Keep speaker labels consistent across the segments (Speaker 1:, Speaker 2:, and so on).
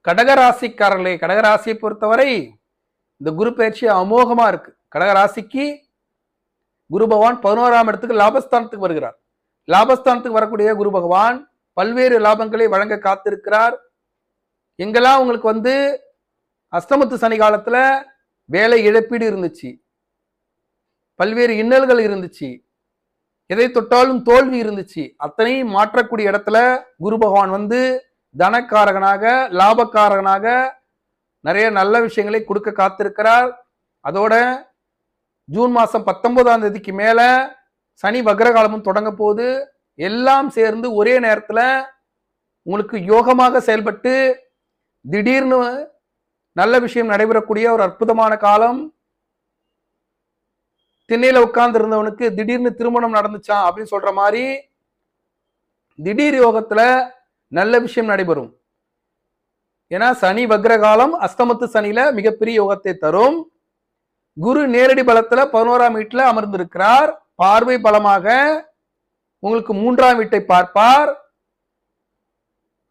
Speaker 1: கடகராசிக்காரர்களே, கடகராசியை பொறுத்தவரை இந்த குரு பயிற்சி அமோகமா இருக்கு. கடகராசிக்கு குரு பகவான் 11ஆம் இடத்துக்கு லாபஸ்தானத்துக்கு வருகிறார். லாபஸ்தானத்துக்கு வரக்கூடிய குரு பகவான் பல்வேறு லாபங்களை வழங்க காத்திருக்கிறார். எங்கெல்லாம் உங்களுக்கு அஷ்டமத்து சனி காலத்துல வேலை இழப்பீடு இருந்துச்சு, பல்வேறு இன்னல்கள் இருந்துச்சு, எதை தொட்டாலும் தோல்வி இருந்துச்சு, அத்தனையும் மாற்றக்கூடிய இடத்துல குரு பகவான் தனக்காரகனாக லாபக்காரகனாக நிறைய நல்ல விஷயங்களை கொடுக்க காத்திருக்கிறார். அதோட ஜூன் மாசம் 19ஆம் தேதிக்கு மேல சனி வக்ரகாலமும் தொடங்க போது எல்லாம் சேர்ந்து ஒரே நேரத்துல உங்களுக்கு யோகமாக செயல்பட்டு திடீர்னு நல்ல விஷயம் நடைபெறக்கூடிய ஒரு அற்புதமான காலம். திண்ணையில உட்கார்ந்து இருந்தவனுக்கு திடீர்னு திருமணம் நடந்துச்சான் அப்படின்னு சொல்ற மாதிரி திடீர் யோகத்துல நல்ல விஷயம் நடைபெறும். ஏன்னா சனி வக்ரகாலம் அஸ்தமத்து சனியில மிகப்பெரிய யோகத்தை தரும். குரு நேரடி பலத்துல 11ஆம் வீட்டுல அமர்ந்திருக்கிறார். பார்வை பலமாக உங்களுக்கு 3ஆம் வீட்டை பார்ப்பார்,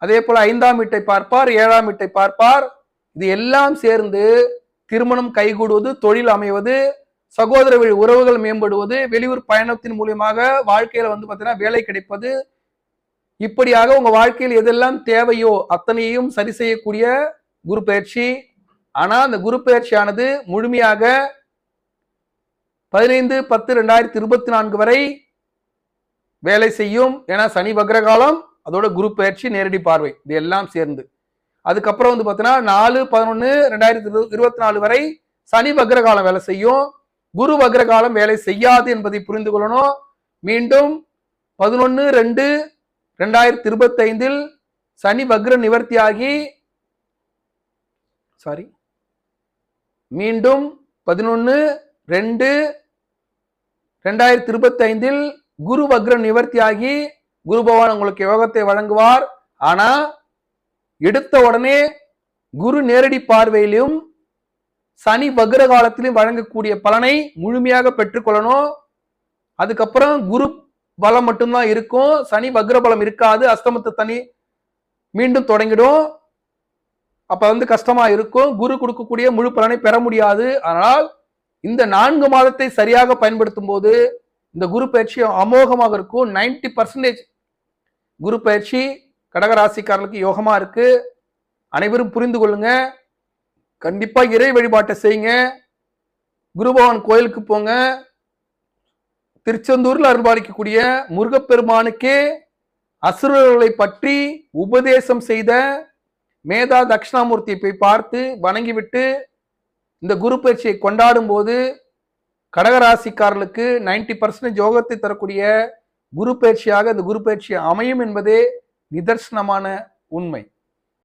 Speaker 1: அதே போல 5ஆம் வீட்டை பார்ப்பார், 7ஆம் வீட்டை பார்ப்பார். இது எல்லாம் சேர்ந்து திருமணம் கைகூடுவது, தொழில் அமைவது, சகோதர வழி உறவுகள் மேம்படுவது, வெளியூர் பயணத்தின் மூலியமாக வாழ்க்கையில பாத்தீங்கன்னா வேலை கிடைப்பது, இப்படியாக உங்க வாழ்க்கையில் எதெல்லாம் தேவையோ அத்தனையும் சரி செய்யக்கூடிய குரு பயிற்சி. ஆனா அந்த குரு பயிற்சியானது முழுமையாக 15/10/2024 வரை வேலை செய்யும். ஏன்னா சனி வக்ரகாலம், அதோட குரு பயிற்சி, நேரடி பார்வை, இது எல்லாம் சேர்ந்து. அதுக்கப்புறம் பாத்தீங்கன்னா 4/11/2024 வரை சனி வக்ரகாலம் வேலை செய்யும். குரு வக்ரகாலம் வேலை செய்யாது என்பதை புரிந்து கொள்ளணும். மீண்டும் 11/2/2025 சனி வக்ர நிவர்த்தியாகி மீண்டும் 11/2/2025 குரு வக்ர நிவர்த்தியாகி குரு பகவான் உங்களுக்கு யோகத்தை வழங்குவார். ஆனா எடுத்த உடனே குரு நேரடி பார்வையிலும் சனி வக்ர காலத்திலும் வழங்கக்கூடிய பலனை முழுமையாக பெற்றுக்கொள்ளணும். அதுக்கப்புறம் குரு பலம் மட்டும்தான் இருக்கும், சனி வக்ர பலம் இருக்காது. அஸ்தமத்து சனி மீண்டும் தொடங்கிடும். அப்ப கஷ்டமா இருக்கும், குரு கொடுக்கக்கூடிய முழு பலனை பெற முடியாது. ஆனால் இந்த 4 மாதத்தை சரியாக பயன்படுத்தும் போது இந்த குரு பயிற்சி அமோகமாக இருக்கும். 90% குரு பயிற்சி கடகராசிக்காரர்களுக்கு யோகமா இருக்கு. அனைவரும் புரிந்து கொள்ளுங்க. கண்டிப்பா இறை வழிபாட்டை செய்யுங்க. குரு பகவான் கோயிலுக்கு போங்க. திருச்செந்தூர்ல அருள்பாலிக்கக்கூடிய முருகப்பெருமானுக்கே அசுரர்களை பற்றி உபதேசம் செய்த மேதா தட்சிணாமூர்த்தியை போய் பார்த்து வணங்கிவிட்டு இந்த குரு பயிற்சியை கொண்டாடும் போது கடகராசிக்காரர்களுக்கு 90% யோகத்தை தரக்கூடிய குரு பயிற்சியாக இந்த குரு பயிற்சி அமையும் என்பதே நிதர்சனமான உண்மை.